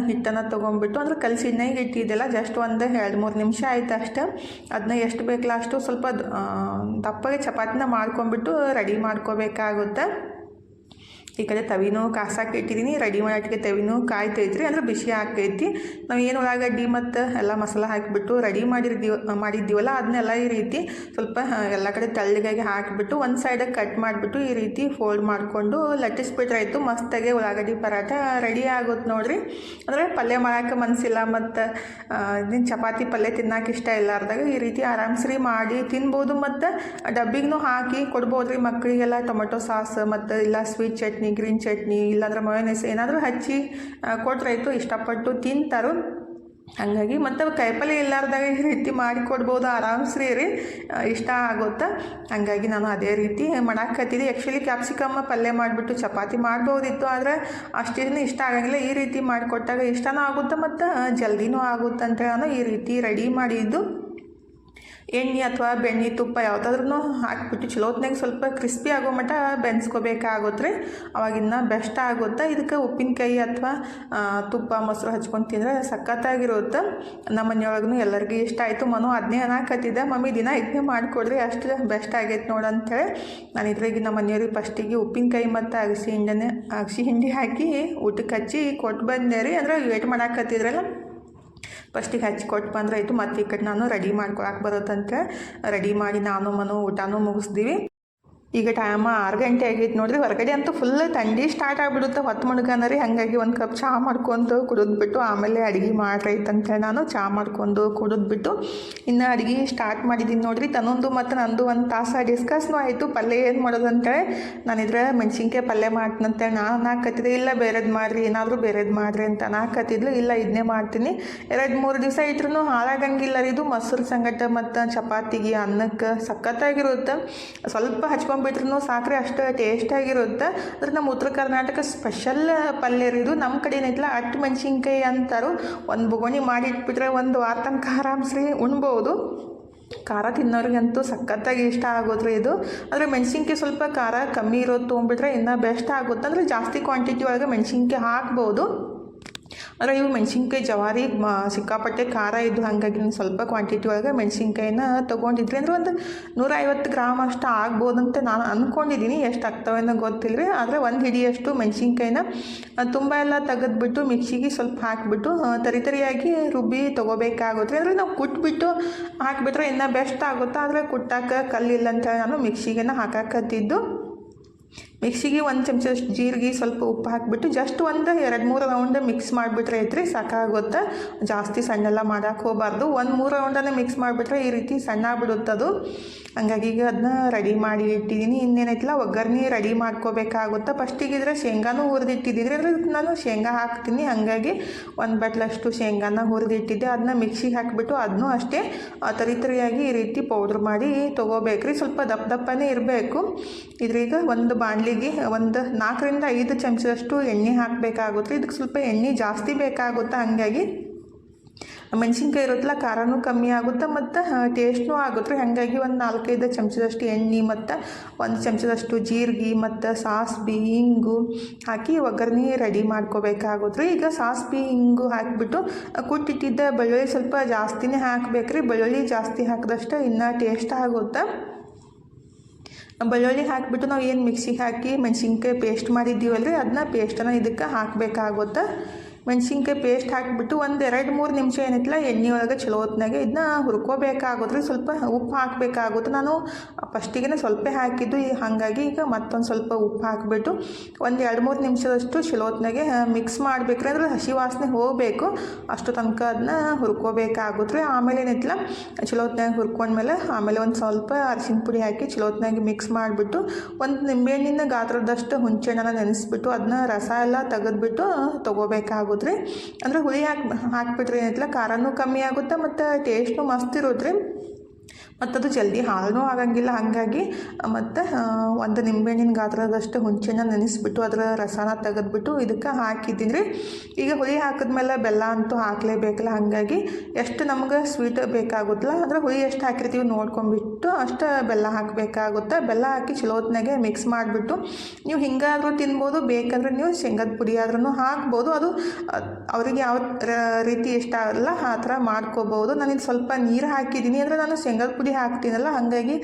ಹಿಟ್ಟನ್ನು ತೊಗೊಂಡ್ಬಿಟ್ಟು ಅಂದರೆ ಕಲಸಿದ್ನ ಇಟ್ಟಿದ್ದೆಲ್ಲ ಜಸ್ಟ್ ಒಂದು 2-3 ನಿಮಿಷ ಆಯ್ತು ಅಷ್ಟೇ. ಅದನ್ನ ಎಷ್ಟು ಬೇಕಲ್ಲ ಅಷ್ಟು ಸ್ವಲ್ಪ ದಪ್ಪಗೆ ಚಪಾತಿನ ಮಾಡ್ಕೊಂಬಿಟ್ಟು ರೆಡಿ ಮಾಡ್ಕೋಬೇಕಾಗುತ್ತೆ. ಈ ಕಡೆ ತವಿನೂ ಕಾಸಕ್ಕೆ ಇಟ್ಟಿದ್ದೀನಿ. ರೆಡಿ ಮಾಡೋಕ್ಕೆ ತವಿನೂ ಕಾಯ್ತೈತ್ರಿ, ಅಂದರೆ ಬಿಸಿ ಹಾಕೈತಿ. ನಾವು ಏನು ಉಳ್ಳಾಗಡ್ಡಿ ಮತ್ತು ಎಲ್ಲ ಮಸಾಲ ಹಾಕಿಬಿಟ್ಟು ರೆಡಿ ಮಾಡಿದ್ದೀವಲ್ಲ ಅದನ್ನೆಲ್ಲ ಈ ರೀತಿ ಸ್ವಲ್ಪ ಎಲ್ಲ ಕಡೆ ತೆಳ್ಳಗಾಗಿ ಹಾಕಿಬಿಟ್ಟು ಒಂದು ಸೈಡಿಗೆ ಕಟ್ ಮಾಡಿಬಿಟ್ಟು ಈ ರೀತಿ ಫೋಲ್ಡ್ ಮಾಡಿಕೊಂಡು ಲಟ್ಟಿಸ್ಬಿಟ್ರಾಯ್ತು. ಮಸ್ತಾಗೆ ಉಳ್ಳಾಗಡ್ಡಿ ಪರಾಟ ರೆಡಿ ಆಗುತ್ತೆ ನೋಡಿರಿ. ಅಂದರೆ ಪಲ್ಯ ಮಾಡೋಕ್ಕೆ ಮನಸ್ಸಿಲ್ಲ ಮತ್ತು ಚಪಾತಿ ಪಲ್ಯ ತಿನ್ನೋಕೆ ಇಷ್ಟ ಇಲ್ಲಾರ್ದಾಗ ಈ ರೀತಿ ಆರಾಮ್ಸರಿ ಮಾಡಿ ತಿನ್ಬೋದು. ಮತ್ತು ಡಬ್ಬಿಗೂ ಹಾಕಿ ಕೊಡ್ಬೋದು ರೀ ಮಕ್ಕಳಿಗೆಲ್ಲ. ಟೊಮೆಟೊ ಸಾಸ್ ಮತ್ತು ಇಲ್ಲ ಸ್ವೀಟ್ ಚಟ್ನಿ, ಗ್ರೀನ್ ಚಟ್ನಿ, ಇಲ್ಲಾಂದ್ರೆ ಮಯೋನೈಸ್ ಏನಾದರೂ ಹಚ್ಚಿ ಕೊಟ್ರಾಯ್ತು, ಇಷ್ಟಪಟ್ಟು ತಿಂತಾರು. ಹಾಗಾಗಿ ಮತ್ತು ಕಾಯಿಪಲ್ಲೆ ಇಲ್ಲಾರ್ದಾಗ ಈ ರೀತಿ ಮಾಡಿಕೊಡ್ಬೋದು ಆರಾಮ್ಸ್ರಿ ರೀ, ಇಷ್ಟ ಆಗುತ್ತೆ. ಹಾಗಾಗಿ ನಾನು ಅದೇ ರೀತಿ ಮಾಡಾಕತ್ತಿದ್ದೆ. ಆ್ಯಕ್ಚುಲಿ ಕ್ಯಾಪ್ಸಿಕಮ್ ಪಲ್ಯ ಮಾಡಿಬಿಟ್ಟು ಚಪಾತಿ ಮಾಡ್ಬೋದಿತ್ತು, ಆದರೆ ಅಷ್ಟೇನು ಇಷ್ಟ ಆಗಂಗಿಲ್ಲ. ಈ ರೀತಿ ಮಾಡಿಕೊಟ್ಟಾಗ ಇಷ್ಟನೂ ಆಗುತ್ತೆ ಮತ್ತು ಜಲ್ದಿನೂ ಆಗುತ್ತೆ ಅಂತ ನಾನು ಈ ರೀತಿ ರೆಡಿ ಮಾಡಿದ್ದು. ಎಣ್ಣೆ ಅಥವಾ ಬೆಣ್ಣೆ, ತುಪ್ಪ ಯಾವುದಾದ್ರೂ ಹಾಕಿಬಿಟ್ಟು ಚಲೋತ್ನಾಗ ಸ್ವಲ್ಪ ಕ್ರಿಸ್ಪಿ ಆಗೋ ಮಟ್ಟ ಬೆನ್ಸ್ಕೋಬೇಕಾಗುತ್ತೆ ರೀ. ಅವಾಗಿನ್ನ ಬೆಸ್ಟ್ ಆಗುತ್ತೆ. ಇದಕ್ಕೆ ಉಪ್ಪಿನಕಾಯಿ ಅಥವಾ ತುಪ್ಪ ಮೊಸರು ಹಚ್ಕೊಂಡು ತಿಂದರೆ ಸಖತ್ತಾಗಿರುತ್ತೆ. ನಮ್ಮ ಮನೆಯೊಳಗೂ ಎಲ್ಲರಿಗೂ ಇಷ್ಟ ಆಯಿತು. ಮನು ಅದನ್ನೇ ಅನ್ನಕತ್ತಿದ್ದೆ, ಮಮ್ಮಿ ದಿನ ಇದನ್ನೇ ಮಾಡಿಕೊಡ್ರಿ ಅಷ್ಟು ಬೆಸ್ಟ್ ಆಗೈತೆ ನೋಡು ಅಂಥೇಳಿ. ನಾನು ಇದ್ರಾಗ ನಮ್ಮ ಮನೆಯವ್ರಿಗೆ ಫಸ್ಟಿಗೆ ಉಪ್ಪಿನಕಾಯಿ ಮತ್ತು ಅಗಸಿ ಹಿಂಡಿ ಹಾಕಿ ಊಟಕ್ಕೆ ಹಚ್ಚಿ ಕೊಟ್ಟು ಬಂದೆ ರೀ. ಅಂದರೆ ವೇಟ್ ಮಾಡಾಕತ್ತಿದ್ರಲ್ಲ, ಫಸ್ಟಿಗೆ ಹಚ್ಚಿ ಕೊಟ್ಟು ಬಂದ್ರೆ ಆಯಿತು. ಮತ್ತು ಈ ಕಡೆ ನಾನು ರೆಡಿ ಮಾಡ್ಕೊಳಕ್ಕೆ ಬರುತ್ತಂತೆ ರೆಡಿ ಮಾಡಿ ನಾನು ಮನು ಊಟನೂ ಮುಗಿಸ್ತೀವಿ. ಈಗ ಟೈಮ್ 6 ಗಂಟೆ ಆಗೈತೆ ನೋಡ್ರಿ. ಹೊರಗಡೆ ಅಂತೂ ಫುಲ್ ಥಂಡಿ ಸ್ಟಾರ್ಟ್ ಆಗಿಬಿಡುತ್ತೆ ಹೊತ್ತು ಮುಳುಗನರಿ. ಹಾಗಾಗಿ ಒಂದು ಕಪ್ ಚಹಾ ಮಾಡ್ಕೊಂಡು ಕುಡಿದ್ಬಿಟ್ಟು ಆಮೇಲೆ ಅಡುಗೆ ಮಾಡ್ರೈತೆ ಅಂತೇಳಿ ನಾನು ಚಹಾ ಮಾಡ್ಕೊಂಡು ಕುಡಿದ್ಬಿಟ್ಟು ಇನ್ನು ಅಡುಗೆ ಸ್ಟಾರ್ಟ್ ಮಾಡಿದ್ದೀನಿ ನೋಡ್ರಿ. ತನ್ನೊಂದು ಮತ್ತು ನಂದು ಒಂದು ತಾಸು ಡಿಸ್ಕಸ್ನೂ ಆಯಿತು ಪಲ್ಯ ಏನು ಮಾಡೋದು ಅಂತೇಳಿ. ನಾನಿದ್ರೆ ಮೆಣಸಿನ್ಕಾಯಿ ಪಲ್ಯ ಮಾಡ್ತೀನಂತೇಳಿ ನಾನು ಹಾಕತ್ತಿದ್ದೆ. ಇಲ್ಲ ಬೇರೆದು ಮಾಡಿರಿ, ಏನಾದರೂ ಬೇರೆದು ಮಾಡಿರಿ ಅಂತ ಹಾಕತ್ತಿದ್ಲು. ಇಲ್ಲ ಇದನ್ನೇ ಮಾಡ್ತೀನಿ, 2-3 ದಿವಸ ಇಟ್ರೂ ಹಾಳಾಗಂಗಿಲ್ಲ ರೀ ಇದು. ಮೊಸರು ಸಂಗಟ ಮತ್ತು ಚಪಾತಿಗೆ ಅನ್ನಕ್ಕೆ ಸಖತ್ತಾಗಿರುತ್ತೆ. ಸ್ವಲ್ಪ ಹಚ್ಕೊಂಡ್ಬಿಟ್ರೂ ಸಾಕ್ರೆ ಅಷ್ಟು ಟೇಸ್ಟಾಗಿರುತ್ತೆ. ಅಂದ್ರೆ ನಮ್ಮ ಉತ್ತರ ಕರ್ನಾಟಕ ಸ್ಪೆಷಲ್ ಪಲ್ಯ ಇದು. ನಮ್ಮ ಕಡೆ ಏನೈತಿಲ್ಲ ಅಟ್ಟು ಮೆಣಸಿನ್ಕಾಯಿ ಅಂತಾರು. ಒಂದು ಬೊಗಣಿ ಮಾಡಿ ಇಟ್ಬಿಟ್ರೆ 1 ವಾರ ತನಕ ಆರಾಮ್ಸ್ರಿ ಉಣ್ಬೋದು. ಖಾರ ತಿನ್ನೋರಿಗಂತೂ ಸಖತ್ತಾಗಿ ಇಷ್ಟ ಆಗೋದ್ರಿ ಇದು. ಆದರೆ ಮೆಣಸಿನ್ಕಾಯಿ ಸ್ವಲ್ಪ ಖಾರ ಕಮ್ಮಿ ಇರೋದು ತೊಗೊಂಡ್ಬಿಟ್ರೆ ಇನ್ನೂ ಬೆಸ್ಟ್ ಆಗುತ್ತೆ. ಅಂದರೆ ಜಾಸ್ತಿ ಕ್ವಾಂಟಿಟಿ ಒಳಗೆ ಮೆಣಸಿನ್ಕಾಯಿ ಹಾಕ್ಬೋದು. ಆದರೆ ಇವು ಮೆಣಸಿನ್ಕಾಯಿ ಜವಾರಿ ಸಿಕ್ಕಾಪಟ್ಟೆ ಖಾರ ಇದ್ದು, ಹಾಗಾಗಿ ಸ್ವಲ್ಪ ಕ್ವಾಂಟಿಟಿ ಒಳಗೆ ಮೆಣಸಿನ್ಕಾಯಿನ ತೊಗೊಂಡಿದ್ರಿ. ಅಂದರೆ ಒಂದು 150 ಗ್ರಾಮ್ ಅಷ್ಟು ಆಗ್ಬೋದಂತೆ ನಾನು ಅಂದ್ಕೊಂಡಿದ್ದೀನಿ. ಎಷ್ಟು ಆಗ್ತವೇನೋ ಗೊತ್ತಿಲ್ಲ ರೀ. ಆದರೆ 1 ಹಿಡಿಯಷ್ಟು ಮೆಣಸಿನ್ಕಾಯಿನ ತುಂಬ ಎಲ್ಲ ತೆಗೆದ್ಬಿಟ್ಟು ಮಿಕ್ಸಿಗೆ ಸ್ವಲ್ಪ ಹಾಕಿಬಿಟ್ಟು ತರಿಯಾಗಿ ರುಬ್ಬಿ ತೊಗೋಬೇಕಾಗುತ್ತೆ. ಅಂದರೆ ನಾವು ಕುಟ್ಬಿಟ್ಟು ಹಾಕಿಬಿಟ್ರೆ ಇನ್ನೂ ಬೆಸ್ಟ್ ಆಗುತ್ತೆ. ಆದರೆ ಕುಟ್ಟಾಕ ಕಲ್ಲಿಲ್ಲ ಅಂತೇಳಿ ನಾನು ಮಿಕ್ಸಿಗೆನ ಹಾಕಾಕತ್ತಿದ್ದು. ಮಿಕ್ಸಿಗೆ 1 ಚಮಚದಷ್ಟು ಜೀರಿಗೆ, ಸ್ವಲ್ಪ ಉಪ್ಪು ಹಾಕಿಬಿಟ್ಟು ಜಸ್ಟ್ ಒಂದು 2-3 ರೌಂಡ್ ಮಿಕ್ಸ್ ಮಾಡಿಬಿಟ್ರೆ ಐತ್ರಿ ಸಾಕಾಗುತ್ತೆ. ಜಾಸ್ತಿ ಸಣ್ಣೆಲ್ಲ ಮಾಡೋಕೆ ಹೋಗಬಾರ್ದು. 1-3 ರೌಂಡನ್ನು ಮಿಕ್ಸ್ ಮಾಡಿಬಿಟ್ರೆ ಈ ರೀತಿ ಸಣ್ಣ ಬಿಡುತ್ತದು. ಹಂಗಾಗಿ ಈಗ ಅದನ್ನ ರೆಡಿ ಮಾಡಿ ಇಟ್ಟಿದ್ದೀನಿ. ಇನ್ನೇನೈತಿಲ್ಲ ಒಗ್ಗರಣೆ ರೆಡಿ ಮಾಡ್ಕೋಬೇಕಾಗುತ್ತೆ. ಫಸ್ಟಿಗಿದ್ರೆ ಶೇಂಗಾನೂ ಹುರಿದಿಟ್ಟಿದ್ದೀನಿ. ಅಂದರೆ ನಾನು ಶೇಂಗಾ ಹಾಕ್ತೀನಿ, ಹಾಗಾಗಿ 1 ಬಟ್ಲಷ್ಟು ಶೇಂಗಾನ ಹುರಿದಿಟ್ಟಿದ್ದೆ. ಅದನ್ನ ಮಿಕ್ಸಿಗೆ ಹಾಕಿಬಿಟ್ಟು ಅದನ್ನೂ ಅಷ್ಟೇ ತರಿಯಾಗಿ ಈ ರೀತಿ ಪೌಡ್ರ್ ಮಾಡಿ ತೊಗೋಬೇಕ್ರಿ. ಸ್ವಲ್ಪ ದಪ್ಪನೇ ಇರಬೇಕು. ಇದ್ರೀಗ ಒಂದು ಬಾಣಲಿಗೆ ಒಂದು 4-5 ಚಮಚದಷ್ಟು ಎಣ್ಣೆ ಹಾಕಬೇಕಾಗುತ್ತೆ. ಇದಕ್ಕೆ ಸ್ವಲ್ಪ ಎಣ್ಣೆ ಜಾಸ್ತಿ ಬೇಕಾಗುತ್ತೆ. ಹಾಗಾಗಿ ಮೆಣಸಿನ್ಕಾಯಿ ಇರುತ್ತಲ್ಲ ಖಾರನೂ ಕಮ್ಮಿ ಆಗುತ್ತೆ ಮತ್ತು ಟೇಸ್ಟ್ನೂ ಆಗುತ್ತೆ. ಹಾಗಾಗಿ ಒಂದು 4-5 ಚಮಚದಷ್ಟು ಎಣ್ಣೆ ಮತ್ತು 1 ಚಮಚದಷ್ಟು ಜೀರಿಗೆ ಮತ್ತು ಸಾಸ್ವೆ ಹಿಂಗು ಹಾಕಿ ಒಗ್ಗರಣೆ ರೆಡಿ ಮಾಡ್ಕೋಬೇಕಾಗುತ್ತೆ. ಈಗ ಸಾಸ್ವೆ ಹಿಂಗು ಹಾಕಿಬಿಟ್ಟು ಕುಟ್ಟಿಟ್ಟಿದ್ದ ಬೆಳ್ಳುಳ್ಳಿ ಸ್ವಲ್ಪ ಜಾಸ್ತಿನೇ ಹಾಕಬೇಕ್ರಿ. ಬೆಳ್ಳುಳ್ಳಿ ಜಾಸ್ತಿ ಹಾಕಿದಷ್ಟು ಇನ್ನೂ ಟೇಸ್ಟ್ ಆಗುತ್ತೆ. ಬೆಳ್ಳುಳ್ಳಿ ಹಾಕಿಬಿಟ್ಟು ನಾವು ಏನು ಮಿಕ್ಸಿಗೆ ಹಾಕಿ ಮೆಣಸಿನ್ಕಾಯಿ ಪೇಸ್ಟ್ ಮಾಡಿದ್ದೀವಲ್ರಿ, ಅದನ್ನ ಪೇಸ್ಟನ್ನು ಇದಕ್ಕೆ ಹಾಕಬೇಕಾಗುತ್ತೆ. ಮೆಣಸಿನ್ಕಾಯಿ ಪೇಸ್ಟ್ ಹಾಕಿಬಿಟ್ಟು ಒಂದು 2-3 ನಿಮಿಷ ಏನೈತಿಲ್ಲ ಎಣ್ಣೆ ಒಳಗೆ ಚಲೋ ಹೊತ್ನಾಗೆ ಇದನ್ನ ಹುರ್ಕೋಬೇಕಾಗುತ್ತೆ. ಸ್ವಲ್ಪ ಉಪ್ಪು ಹಾಕಬೇಕಾಗುತ್ತೆ. ನಾನು ಫಸ್ಟಿಗೆ ಸ್ವಲ್ಪ ಹಾಕಿದ್ದು, ಹಾಗಾಗಿ ಈಗ ಮತ್ತೊಂದು ಸ್ವಲ್ಪ ಉಪ್ಪು ಹಾಕಿಬಿಟ್ಟು ಒಂದು 2-3 ನಿಮಿಷದಷ್ಟು ಚಲೋ ಹೊತ್ನಾಗೆ ಮಿಕ್ಸ್ ಮಾಡಬೇಕ್ರಿ. ಅಂದರೆ ಹಸಿ ವಾಸನೆ ಹೋಗಬೇಕು ಅಷ್ಟು ತನಕ ಅದನ್ನ ಹುರ್ಕೋಬೇಕಾಗುತ್ತೆ. ಆಮೇಲೆ ಏನೈತಿಲ್ಲ ಚಲೋ ಹೊತ್ನಾಗೆ ಹುರ್ಕೊಂಡ್ಮೇಲೆ ಆಮೇಲೆ ಒಂದು ಸ್ವಲ್ಪ ಅರಿಶಿನ ಪುಡಿ ಹಾಕಿ ಚಲೋ ಹೊತ್ನಾಗೆ ಮಿಕ್ಸ್ ಮಾಡಿಬಿಟ್ಟು ಒಂದು ನಿಂಬೆಹಣ್ಣಿನ ಗಾತ್ರದಷ್ಟು ಹುಣಸೆಹಣ್ಣನ್ನು ನೆನೆಸ್ಬಿಟ್ಟು ಅದನ್ನ ರಸ ಎಲ್ಲ ತೆಗೆದ್ಬಿಟ್ಟು ತೊಗೋಬೇಕಾಗುತ್ತೆ. ಅಂದರೆ ಹುಳಿ ಹಾಕಿಬಿಟ್ರೆ ಏನೈತಿಲ್ಲ ಖಾರನೂ ಕಮ್ಮಿ ಆಗುತ್ತೆ ಮತ್ತು ಟೇಸ್ಟ್ನೂ ಮಸ್ತ್ ಇರುತ್ತೆ. ಮತ್ತು ಅದು ಜಲ್ದಿ ಹಾಳನೂ ಆಗಂಗಿಲ್ಲ. ಹಾಗಾಗಿ ಮತ್ತು ಒಂದು ನಿಂಬೆಹಣ್ಣಿನ ಗಾತ್ರದಷ್ಟು ಹುಣಸೆಹಣ್ಣ ನೆನೆಸ್ಬಿಟ್ಟು ಅದರ ರಸನ ತೆಗೆದ್ಬಿಟ್ಟು ಇದಕ್ಕೆ ಹಾಕಿದ್ದೀನಿ ರೀ. ಈಗ ಹುಳಿ ಹಾಕಿದ್ಮೇಲೆ ಬೆಲ್ಲ ಅಂತೂ ಹಾಕಲೇಬೇಕಲ್ಲ. ಹಾಗಾಗಿ ಎಷ್ಟು ನಮ್ಗೆ ಸ್ವೀಟ್ ಬೇಕಾಗುತ್ತಲ್ಲ, ಅಂದರೆ ಹುಳಿ ಎಷ್ಟು ಹಾಕಿರ್ತೀವಿ ನೋಡ್ಕೊಂಡ್ಬಿಟ್ಟು ಅಷ್ಟು ಬೆಲ್ಲ ಹಾಕಬೇಕಾಗುತ್ತೆ. ಬೆಲ್ಲ ಹಾಕಿ ಚಲೋ ಹೊತ್ನಾಗೆ ಮಿಕ್ಸ್ ಮಾಡಿಬಿಟ್ಟು ನೀವು ಹಿಂಗಾದರೂ ತಿನ್ಬೋದು, ಬೇಕಂದ್ರೆ ನೀವು ಶೇಂಗಾದ ಪುಡಿ ಆದ್ರೂ ಹಾಕ್ಬೋದು. ಅದು ಅವರಿಗೆ ಯಾವ ರೀತಿ ಇಷ್ಟ ಆಗಲ್ಲ ಆ ಥರ ಮಾಡ್ಕೋಬೋದು. ನಾನಿದು ಸ್ವಲ್ಪ ನೀರು ಹಾಕಿದ್ದೀನಿ. ಅಂದರೆ ನಾನು ಶೇಂಗಾದ ಪುಡಿ ಹಾಕ್ತೀನಲ್ಲ, ಹಾಗಾಗಿ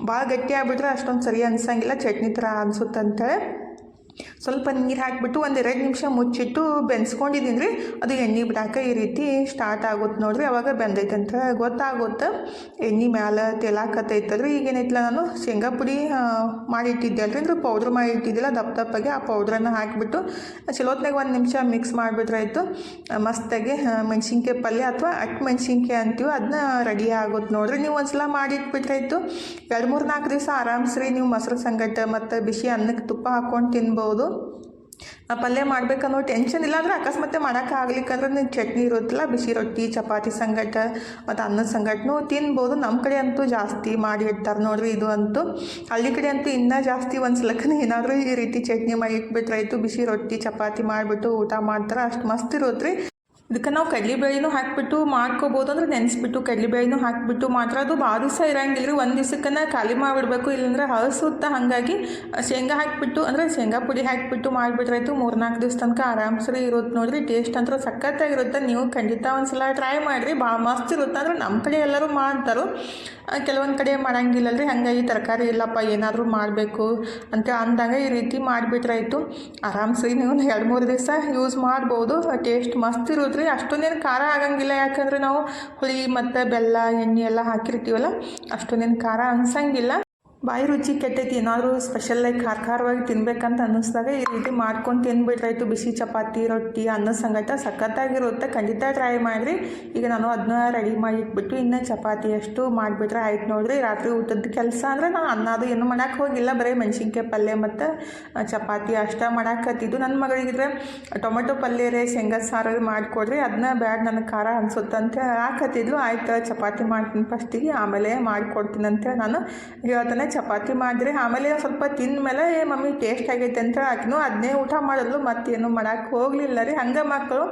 ಭಾಳ ಗಟ್ಟಿ ಆಗಿಬಿಟ್ರೆ ಅಷ್ಟೊಂದು ಸರಿ ಅನ್ಸಂಗಿಲ್ಲ, ಚಟ್ನಿ ಥರ ಅನ್ಸುತ್ತಂತೇಳಿ ಸ್ವಲ್ಪ ನೀರು ಹಾಕಿಬಿಟ್ಟು 1-2 ನಿಮಿಷ ಮುಚ್ಚಿಟ್ಟು ಬೆನ್ಸ್ಕೊಂಡಿದ್ದೀನಿ ರೀ. ಅದು ಎಣ್ಣೆ ಬಿಡಾಕ ಈ ರೀತಿ ಸ್ಟಾರ್ಟ್ ಆಗುತ್ತೆ ನೋಡಿರಿ. ಅವಾಗ ಬೆಂದೈತೆ ಅಂತ ಗೊತ್ತಾಗುತ್ತೆ. ಎಣ್ಣೆ ಮ್ಯಾಲೆ ತೇಲಾಕತ್ತೈತಲ್ರಿ. ಈಗೇನೈತಿಲ್ಲ ನಾನು ಶೇಂಗಾ ಪುಡಿ ಮಾಡಿಟ್ಟಿದ್ದೆ ಅಲ್ರಿ, ಅಂದ್ರೆ ಪೌಡ್ರ್ ಮಾಡಿಟ್ಟಿದ್ದಿಲ್ಲ ದಪ್ಪಗೆ, ಆ ಪೌಡ್ರನ್ನು ಹಾಕಿಬಿಟ್ಟು ಚಲೋತ್ನಾಗ 1 ನಿಮಿಷ ಮಿಕ್ಸ್ ಮಾಡಿಬಿಟ್ರಾಯ್ತು. ಮಸ್ತಾಗಿ ಮೆಣಸಿನ್ಕಾಯಿ ಪಲ್ಯ ಅಥವಾ ಅಟ್ಟು ಮೆಣಸಿನ್ಕಾಯಿ ಅಂತೀವಿ, ಅದನ್ನ ರೆಡಿ ಆಗುತ್ತೆ ನೋಡಿರಿ. ನೀವು ಒಂದ್ಸಲ ಮಾಡಿಟ್ಬಿಟ್ರಾಯ್ತು. 2-3-4 ದಿವಸ ಆರಾಮ್ಸ್ರಿ ನೀವು ಮೊಸರು ಸಂಗಟ ಮತ್ತು ಬಿಸಿ ಅನ್ನಕ್ಕೆ ತುಪ್ಪ ಹಾಕ್ಕೊಂಡು ತಿನ್ಬೋದು. ಪಲ್ಯ ಮಾಡ್ಬೇಕನ್ನೋ ಟೆನ್ಷನ್ ಇಲ್ಲ. ಅಂದರೆ ಅಕಸ್ಮಾತ್ ಮಾಡೋಕ್ಕಾಗ್ಲಿಕ್ಕಂದ್ರೆ ನೀವು ಚಟ್ನಿ ಇರುತ್ತಲ್ಲ, ಬಿಸಿ ರೊಟ್ಟಿ ಚಪಾತಿ ಸಂಗಟ ಮತ್ತು ಅನ್ನದ ಸಂಗಟನೂ ತಿನ್ಬೋದು. ನಮ್ಮ ಕಡೆ ಅಂತೂ ಜಾಸ್ತಿ ಮಾಡಿ ಇಡ್ತಾರೆ ನೋಡ್ರಿ. ಇದು ಅಂತೂ ಹಳ್ಳಿ ಕಡೆ ಅಂತೂ ಇನ್ನೂ ಜಾಸ್ತಿ ಒಂದು ಸಲಕ್ಕನೇ ಏನಾದರೂ ಈ ರೀತಿ ಚಟ್ನಿ ಮಾಡಿ ಇಟ್ಬಿಟ್ರಾಯ್ತು. ಬಿಸಿ ರೊಟ್ಟಿ ಚಪಾತಿ ಮಾಡಿಬಿಟ್ಟು ಊಟ ಮಾಡ್ತಾರೆ, ಅಷ್ಟು ಮಸ್ತ್ ಇರುತ್ತೆ ರೀ. ಇದಕ್ಕೆ ನಾವು ಕಡಲೆಬೇಳೆನೂ ಹಾಕಿಬಿಟ್ಟು ಮಾಡ್ಕೋಬೋದು. ಅಂದರೆ ನೆನೆಸ್ಬಿಟ್ಟು ಕಡಲೆಬೇಳೆನೂ ಹಾಕಿಬಿಟ್ಟು ಮಾತ್ರ ಅದು ಭಾಳ ದಿವಸ ಇರೋಂಗಿಲ್ಲ ರೀ. 1 ದಿವಸಕ್ಕನ್ನ ಖಾಲಿ ಮಾಡಿಬಿಡ್ಬೇಕು, ಇಲ್ಲಾಂದರೆ ಹಳಸುತ್ತೆ. ಹಾಗಾಗಿ ಶೇಂಗಾ ಹಾಕಿಬಿಟ್ಟು ಅಂದರೆ ಶೇಂಗಾ ಪುಡಿ ಹಾಕಿಬಿಟ್ಟು ಮಾಡಿಬಿಟ್ರಾಯ್ತು. 3-4 ದಿವಸ ತನಕ ಆರಾಮ್ಸರಿ ಇರುತ್ತೆ ನೋಡಿರಿ. ಟೇಸ್ಟ್ ಅಂತೂ ಸಖತ್ತಾಗಿರುತ್ತೆ. ನೀವು ಖಂಡಿತ ಒಂದು ಸಲ ಟ್ರೈ ಮಾಡಿರಿ, ಭಾಳ ಮಸ್ತ್ ಇರುತ್ತೆ. ಅಂದರೆ ನಮ್ಮ ಕಡೆ ಎಲ್ಲರೂ ಮಾಡ್ತಾರೆ, ಕೆಲವೊಂದು ಕಡೆ ಮಾಡೋಂಗಿಲ್ಲಲ್ರಿ. ಹಾಗಾಗಿ ತರಕಾರಿ ಇಲ್ಲಪ್ಪ ಏನಾದರೂ ಮಾಡಬೇಕು ಅಂತ ಅಂದಾಗ ಈ ರೀತಿ ಮಾಡಿಬಿಟ್ರಾಯ್ತು. ಆರಾಮ್ಸರಿ ನೀವು 2-3 ದಿವಸ ಯೂಸ್ ಮಾಡ್ಬೋದು. ಟೇಸ್ಟ್ ಮಸ್ತ್ ಇರುತ್ತೆ ರೀ. ಅಷ್ಟೊಂದೇನು ಖಾರ ಆಗಂಗಿಲ್ಲ, ಯಾಕಂದರೆ ನಾವು ಹುಳಿ ಮತ್ತು ಬೆಲ್ಲ ಎಣ್ಣೆ ಎಲ್ಲ ಹಾಕಿರ್ತೀವಲ್ಲ, ಅಷ್ಟೊಂದೇನು ಖಾರ ಅನ್ಸಂಗಿಲ್ಲ. ಬಾಯಿ ರುಚಿ ಕೆಟ್ಟೈತಿ, ಏನಾದರೂ ಸ್ಪೆಷಲಾಗಿ ಖಾರವಾಗಿ ತಿನ್ಬೇಕಂತ ಅನ್ನಿಸ್ದಾಗ ಈ ರೀತಿ ಮಾಡ್ಕೊಂಡು ತಿಂದ್ಬಿಟ್ರಾಯ್ತು. ಬಿಸಿ ಚಪಾತಿ, ರೊಟ್ಟಿ, ಅನ್ನದ ಸಂಗಟ ಸಖತ್ತಾಗಿರುತ್ತೆ. ಖಂಡಿತ ಟ್ರೈ ಮಾಡಿರಿ. ಈಗ ನಾನು ಅದನ್ನ ರೆಡಿ ಮಾಡಿ ಇಟ್ಬಿಟ್ಟು ಇನ್ನು ಚಪಾತಿ ಅಷ್ಟು ಮಾಡಿಬಿಟ್ರೆ ಆಯ್ತು ನೋಡಿರಿ. ರಾತ್ರಿ ಊಟದ ಕೆಲಸ ಅಂದರೆ ನಾನು ಅನ್ನೋದು ಏನು ಮಾಡೋಕ್ಕೆ ಹೋಗಿಲ್ಲ, ಬರೀ ಮೆಣಸಿನ್ಕಾಯಿ ಪಲ್ಯ ಮತ್ತು ಚಪಾತಿ ಅಷ್ಟೇ ಮಾಡಾಕತ್ತಿದ್ದು. ನನ್ನ ಮಗಳಿಗಿದ್ರೆ ಟೊಮೆಟೊ ಪಲ್ಯ ರೇ ಶೇಂಗಾ ಸಾರು ಮಾಡಿಕೊಡ್ರಿ, ಅದನ್ನ ಬ್ಯಾಡ್ ನನಗೆ ಖಾರ ಅನ್ಸುತ್ತೆ ಅಂತ ಹಾಕತ್ತಿದ್ಲು. ಆಯ್ತು ಚಪಾತಿ ಮಾಡ್ತೀನಿ ಫಸ್ಟಿಗೆ, ಆಮೇಲೆ ಮಾಡಿಕೊಡ್ತೀನಿ ಅಂತೇಳಿ ನಾನು ಹೇಳ್ತಾನೆ. ಚಪಾತಿ ಮಾಡಿದ್ರೆ ಆಮೇಲೆ ಸ್ವಲ್ಪ ತಿಂದ ಮೇಲೆ ಮಮ್ಮಿ ಟೇಸ್ಟ್ ಆಗೈತೆ ಅಂತ ಆಕಿನೂ ಅದನ್ನೇ ಊಟ ಮಾಡಿದ್ಲು. ಮತ್ತೇನು ಮಾಡೋಕ್ಕೆ ಹೋಗಲಿಲ್ಲ ರೀ. ಹಂಗೆ ಮಕ್ಕಳು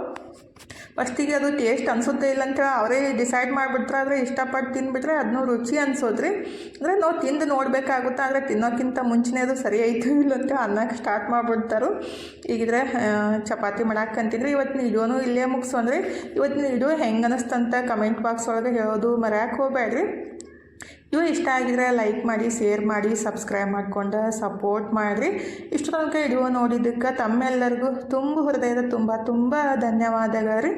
ಫಸ್ಟಿಗೆ ಅದು ಟೇಸ್ಟ್ ಅನಿಸುತ್ತೆ ಇಲ್ಲ ಅಂತ ಅವರೇ ಡಿಸೈಡ್ ಮಾಡಿಬಿಟ್ರೆ, ಆದರೆ ಇಷ್ಟಪಟ್ಟು ತಿಂದುಬಿಟ್ರೆ ಅದನ್ನೂ ರುಚಿ ಅನಿಸೋದ್ರಿ. ಅಂದರೆ ನಾವು ತಿಂದು ನೋಡಬೇಕಾಗುತ್ತೆ, ಆದರೆ ತಿನ್ನೋಕ್ಕಿಂತ ಮುಂಚೆನೇ ಅದು ಸರಿ ಆಯಿತು ಇಲ್ಲಂತ ಅನ್ನಕ್ಕೆ ಸ್ಟಾರ್ಟ್ ಮಾಡಿಬಿಡ್ತಾರೆ. ಈಗಿದ್ರೆ ಚಪಾತಿ ಮಾಡಾಕಂತಿದ್ರೆ ಇವತ್ತಿನ ವಿಡಿಯೋನು ಇಲ್ಲೇ ಮುಗಿಸೋಂದ್ರೆ, ಇವತ್ತಿನ ವಿಡಿಯೋ ಹೆಂಗೆ ಅನ್ನಿಸ್ತಂತ ಕಮೆಂಟ್ ಬಾಕ್ಸ್ ಒಳಗೆ ಹೇಳೋದು ಮರೆಯೋಕ್ಕೆ ಹೋಗಬೇಡ್ರಿ. ಇವು ಇಷ್ಟ ಆಗಿದ್ರೆ ಲೈಕ್ ಮಾಡಿ, ಶೇರ್ ಮಾಡಿ, ಸಬ್ಸ್ಕ್ರೈಬ್ ಮಾಡ್ಕೊಂಡು ಸಪೋರ್ಟ್ ಮಾಡಿರಿ. ಇಷ್ಟು ತನಕ ವಿಡಿಯೋ ನೋಡಿದ್ದಕ್ಕೆ ತಮ್ಮೆಲ್ಲರಿಗೂ ಹೃದಯದ ತುಂಬ ಧನ್ಯವಾದಗಳು ರೀ.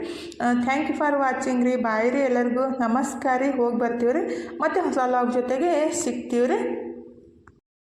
ಥ್ಯಾಂಕ್ ಯು ಫಾರ್ ವಾಚಿಂಗ್ ರೀ. ಬಾಯ್ ರೀ ಎಲ್ಲರಿಗೂ. ನಮಸ್ಕಾರ ರೀ. ಹೋಗಿ ಬರ್ತೀವಿ ರೀ. ಮತ್ತು ಹೊಸ ಲಾಗ್ ಜೊತೆಗೆ ಸಿಗ್ತೀವಿ ರೀ.